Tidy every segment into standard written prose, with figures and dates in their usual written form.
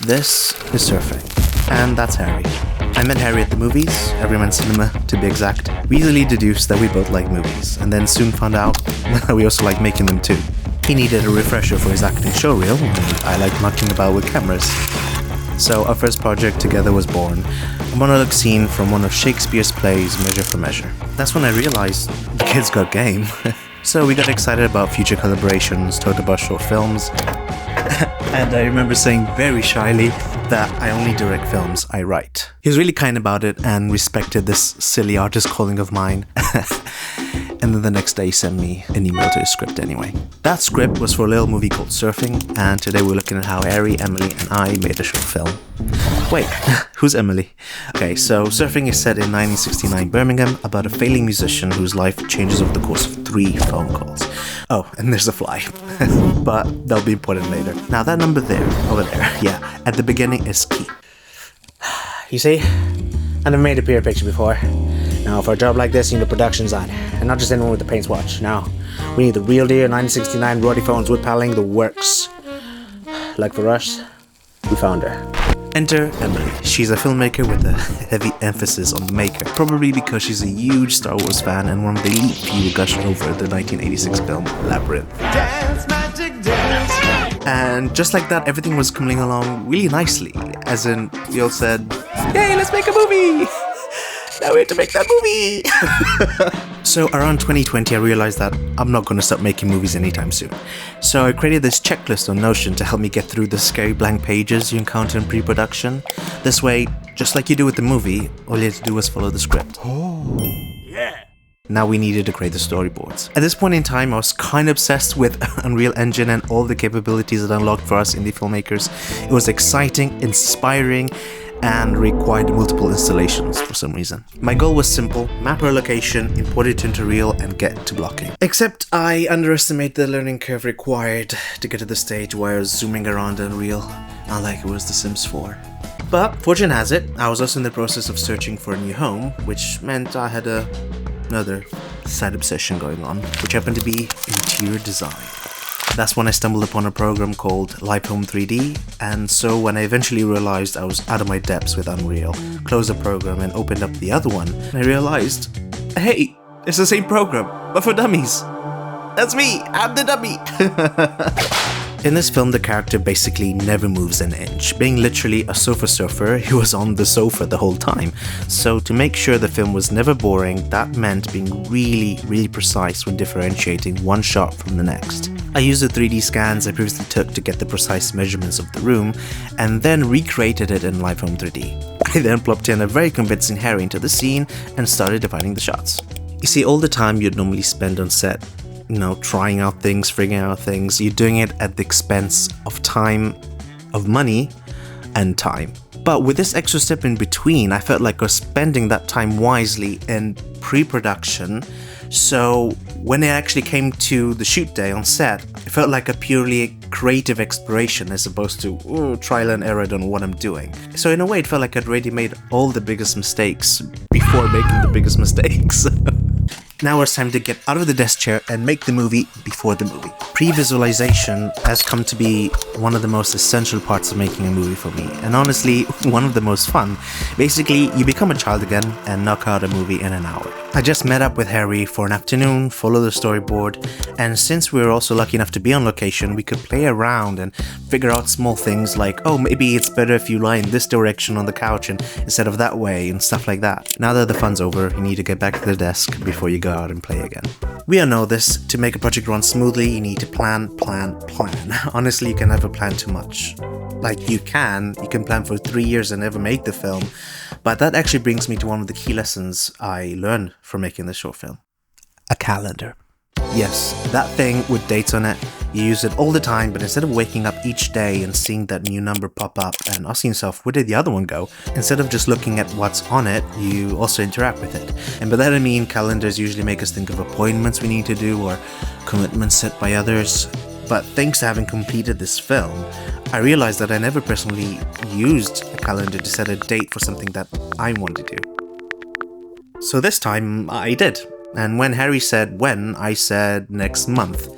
This is surfing. And that's Harry. I met Harry at the movies, Everyman Cinema to be exact. We easily deduced that we both like movies, and then soon found out that we also like making them too. He needed a refresher for his acting showreel, and I like mucking about with cameras. So our first project together was born, a monologue scene from one of Shakespeare's plays, Measure for Measure. That's when I realized the kid's got game. So we got excited about future collaborations, talked about short films, and I remember saying very shyly that I only direct films I write. He was really kind about it and respected this silly artist calling of mine. And then the next day he sent me an email to his script anyway. That script was for a little movie called Surfing, and today we're looking at how Harry, Emily, and I made a short film. Wait, who's Emily? Okay, so Surfing is set in 1969 Birmingham about a failing musician whose life changes over the course of 3 phone calls. Oh, and there's a fly. But that'll be important later. Now that number there, over there, yeah, at the beginning is key. You see? I never made a peer picture before. Now, for a job like this, you need a production design, and not just anyone with a paint swatch. No, we need the real deal 1969 Roddy phones with paneling, the works. Like for us, we found her. Enter Emily. She's a filmmaker with a heavy emphasis on the maker, probably because she's a huge Star Wars fan and one of the elite few who gushed over the 1986 film Labyrinth. Dance, magic, dance. And just like that, everything was coming along really nicely, as in, we all said, "Yay, let's make a movie! Now we have to make that movie!" So around 2020, I realized that I'm not going to stop making movies anytime soon. So I created this checklist on Notion to help me get through the scary blank pages you encounter in pre-production. This way, just like you do with the movie, all you have to do is follow the script. Oh, yeah! Now we needed to create the storyboards. At this point in time, I was kind of obsessed with Unreal Engine and all the capabilities it unlocked for us indie filmmakers. It was exciting, inspiring, and required multiple installations for some reason. My goal was simple: map our location, import it into Unreal, and get to blocking. Except I underestimated the learning curve required to get to the stage where I was zooming around Unreal, not like it was The Sims 4. But fortune has it, I was also in the process of searching for a new home, which meant I had another side obsession going on, which happened to be interior design. That's when I stumbled upon a program called Live Home 3D, and so when I eventually realized I was out of my depths with Unreal, closed the program and opened up the other one, I realized, hey, it's the same program, but for dummies. That's me, I'm the dummy. In this film, the character basically never moves an inch. Being literally a sofa surfer, he was on the sofa the whole time. So to make sure the film was never boring, that meant being really precise when differentiating one shot from the next. I used the 3D scans I previously took to get the precise measurements of the room, and then recreated it in Live Home 3D. I then plopped in a very convincing Harry into the scene and started defining the shots. You see, all the time you'd normally spend on set, trying out things, figuring out things, you're doing it at the expense of time, of money, and time. But with this extra step in between, I felt like I was spending that time wisely in pre-production, so when it actually came to the shoot day on set, it felt like a purely creative exploration as opposed to trial and error on what I'm doing. So in a way, it felt like I'd already made all the biggest mistakes before making the biggest mistakes. Now it's time to get out of the desk chair and make the movie before the movie. Pre-visualization has come to be one of the most essential parts of making a movie for me, and honestly, one of the most fun. Basically, you become a child again and knock out a movie in an hour. I just met up with Harry for an afternoon, followed the storyboard, and since we were also lucky enough to be on location, we could play around and figure out small things like, oh, maybe it's better if you lie in this direction on the couch and instead of that way, and stuff like that. Now that the fun's over, you need to get back to the desk before you go out and play again. We all know this. To make a project run smoothly, you need to plan. Honestly, you can never plan too much. Like, you can plan for 3 years and never make the film, but that actually brings me to one of the key lessons I learned from making this short film. A calendar. Yes, that thing with dates on it. You use it all the time, but instead of waking up each day and seeing that new number pop up and asking yourself, where did the other one go? Instead of just looking at what's on it, you also interact with it. And by that I mean calendars usually make us think of appointments we need to do or commitments set by others. But thanks to having completed this film, I realized that I never personally used a calendar to set a date for something that I wanted to do. So this time, I did. And when Harry said when, I said next month.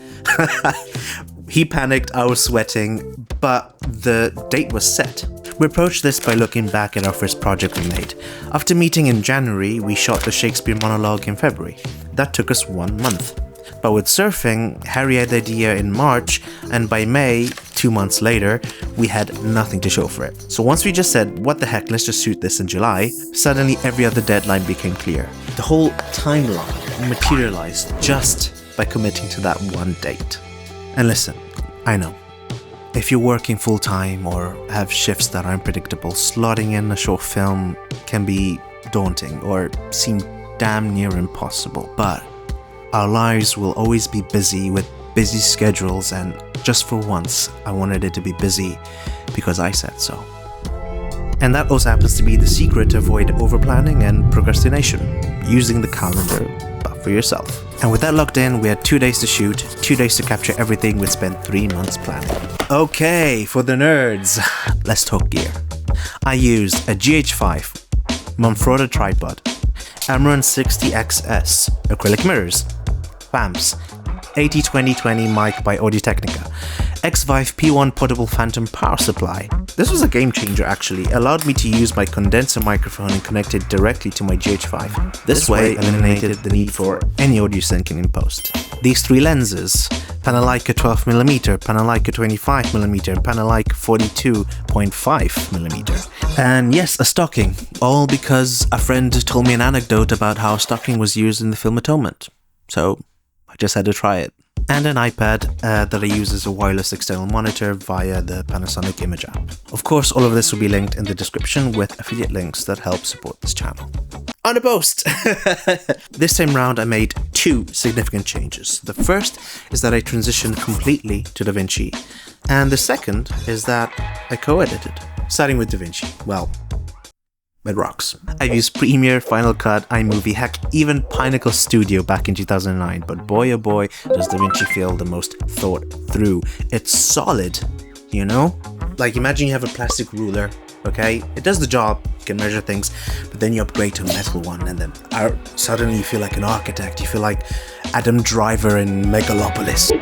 He panicked, I was sweating, but the date was set. We approached this by looking back at our first project we made. After meeting in January, we shot the Shakespeare monologue in February. That took us 1 month. But with surfing, Harry had the idea in March, and by May, 2 months later, we had nothing to show for it. So once we just said, what the heck, let's just shoot this in July, suddenly every other deadline became clear. The whole timeline materialized just by committing to that one date. And listen, I know, if you're working full-time or have shifts that are unpredictable, slotting in a short film can be daunting or seem damn near impossible. But our lives will always be busy with busy schedules, and just for once, I wanted it to be busy because I said so. And that also happens to be the secret to avoid overplanning and procrastination, using the calendar but for yourself. And with that locked in, we had 2 days to shoot, 2 days to capture everything we'd spent 3 months planning. Okay, for the nerds, let's talk gear. I used a GH5, Manfrotto tripod, Amaran 60XS, acrylic mirrors, clamps, 80-20-20 mic by Audio-Technica, X-Vive P1 portable phantom power supply. This was a game changer actually, allowed me to use my condenser microphone and connect it directly to my GH5. This way eliminated the need for any audio syncing in post. These 3 lenses, Panasonic 12mm, Panasonic 25mm, and Panasonic 42.5mm. And yes, a stocking, all because a friend told me an anecdote about how stocking was used in the film Atonement. So I just had to try it. And an iPad that I use as a wireless external monitor via the Panasonic Image app. Of course, all of this will be linked in the description with affiliate links that help support this channel. On a post! This time round I made 2 significant changes. The first is that I transitioned completely to DaVinci, and the second is that I co-edited. Starting with DaVinci, well, it rocks. I've used Premiere, Final Cut, iMovie, heck, even Pinnacle Studio back in 2009, but boy oh boy does DaVinci feel the most thought through. It's solid, you know? Like imagine you have a plastic ruler, okay? It does the job, you can measure things, but then you upgrade to a metal one and then suddenly you feel like an architect, you feel like Adam Driver in Megalopolis.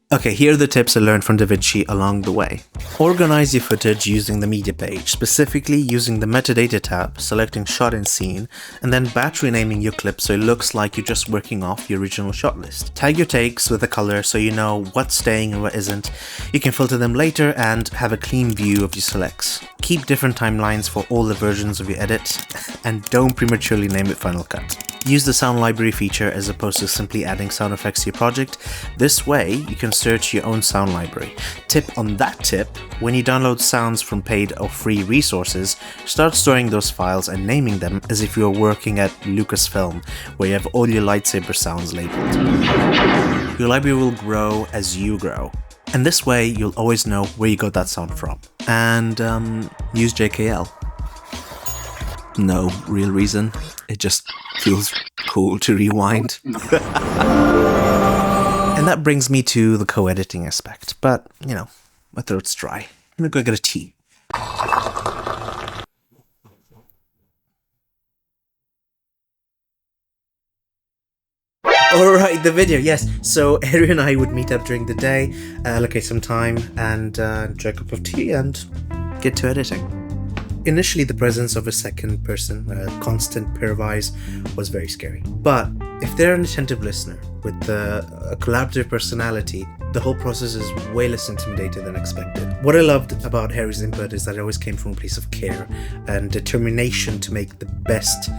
Okay, here are the tips I learned from DaVinci along the way. Organize your footage using the media page, specifically using the metadata tab, selecting shot and scene, and then batch renaming your clip so it looks like you're just working off your original shot list. Tag your takes with a color so you know what's staying and what isn't. You can filter them later and have a clean view of your selects. Keep different timelines for all the versions of your edit, and don't prematurely name it Final Cut. Use the sound library feature as opposed to simply adding sound effects to your project. This way, you can search your own sound library. Tip on that tip, when you download sounds from paid or free resources, start storing those files and naming them as if you were working at Lucasfilm, where you have all your lightsaber sounds labeled. Your library will grow as you grow. And this way, you'll always know where you got that sound from. And use JKL. No real reason, it just feels cool to rewind. And that brings me to the co-editing aspect, but, you know, my throat's dry. I'm gonna go get a tea. Alright, the video, yes. So, Harry and I would meet up during the day, allocate some time, and drink a cup of tea and get to editing. Initially, the presence of a second person, a constant Pre-viz, was very scary. But if they're an attentive listener with a collaborative personality, the whole process is way less intimidating than expected. What I loved about Harry's input is that it always came from a place of care and determination to make the best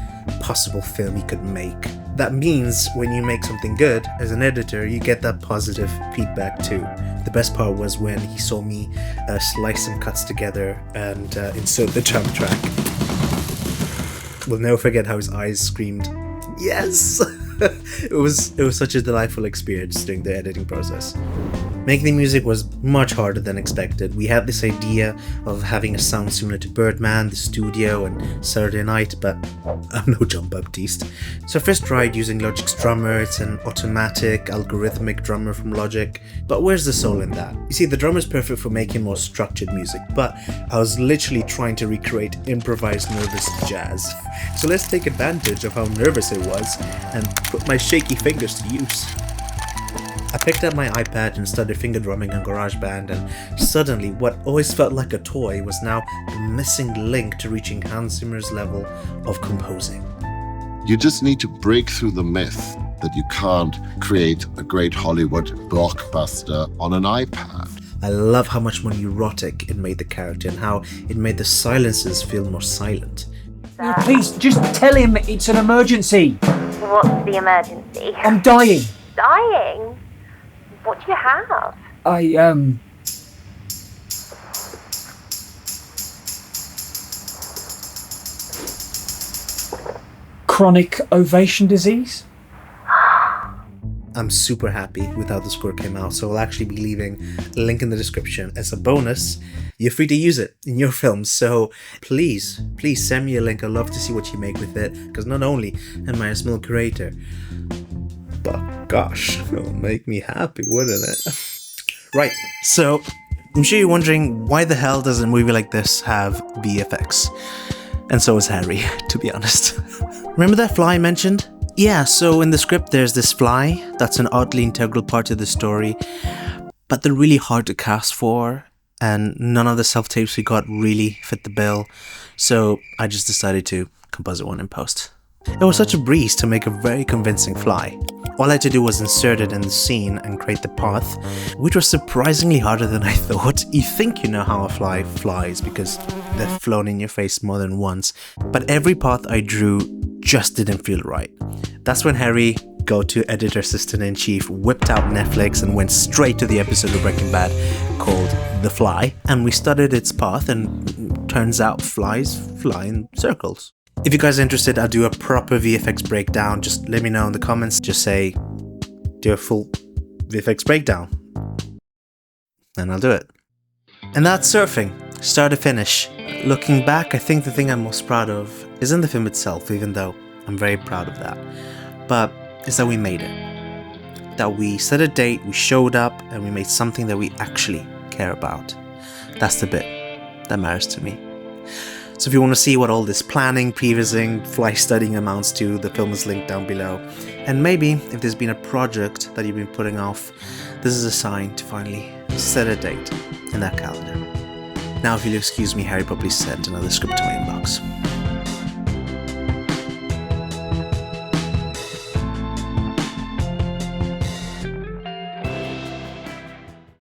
possible film he could make. That means when you make something good, as an editor, you get that positive feedback too. The best part was when he saw me slice some cuts together and insert the jump track. We'll never forget how his eyes screamed, "Yes!" It was such a delightful experience during the editing process. Making the music was much harder than expected. We had this idea of having a sound similar to Birdman, The Studio, and Saturday Night, but I'm no John Baptiste. So I first tried using Logic's drummer. It's an automatic, algorithmic drummer from Logic. But where's the soul in that? You see, the drummer is perfect for making more structured music, but I was literally trying to recreate improvised nervous jazz. So let's take advantage of how nervous it was and put my shaky fingers to use. I picked up my iPad and started finger drumming on GarageBand, and suddenly what always felt like a toy was now the missing link to reaching Hans Zimmer's level of composing. You just need to break through the myth that you can't create a great Hollywood blockbuster on an iPad. I love how much more neurotic it made the character and how it made the silences feel more silent. No, please, just tell him it's an emergency. What's the emergency? I'm dying. Dying? What do you have? Chronic ovation disease? I'm super happy with how the score came out, so I'll actually be leaving a link in the description. As a bonus, you're free to use it in your films, so please send me a link. I'd love to see what you make with it, because not only am I a small creator, but gosh, it'll make me happy, wouldn't it? Right, so I'm sure you're wondering, why the hell does a movie like this have VFX? And so is Harry, to be honest. Remember that fly I mentioned? Yeah, so in the script there's this fly that's an oddly integral part of the story, but they're really hard to cast for, and none of the self-tapes we got really fit the bill, so I just decided to compose one in post. It was such a breeze to make a very convincing fly. All I had to do was insert it in the scene and create the path, which was surprisingly harder than I thought. You think you know how a fly flies because they've flown in your face more than once, but every path I drew just didn't feel right. That's when Harry, go-to editor assistant-in-chief, whipped out Netflix and went straight to the episode of Breaking Bad called The Fly, and we studied its path, and turns out flies fly in circles. If you guys are interested, I'll do a proper VFX breakdown. Just let me know in the comments. Just say, do a full VFX breakdown, and I'll do it. And that's surfing, start to finish. Looking back, I think the thing I'm most proud of isn't the film itself, even though I'm very proud of that, but is that we made it. That we set a date, we showed up, and we made something that we actually care about. That's the bit that matters to me. So if you want to see what all this planning, pre-vizing, fly studying amounts to, the film is linked down below. And maybe, if there's been a project that you've been putting off, this is a sign to finally set a date in that calendar. Now if you'll excuse me, Harry probably sent another script to my inbox.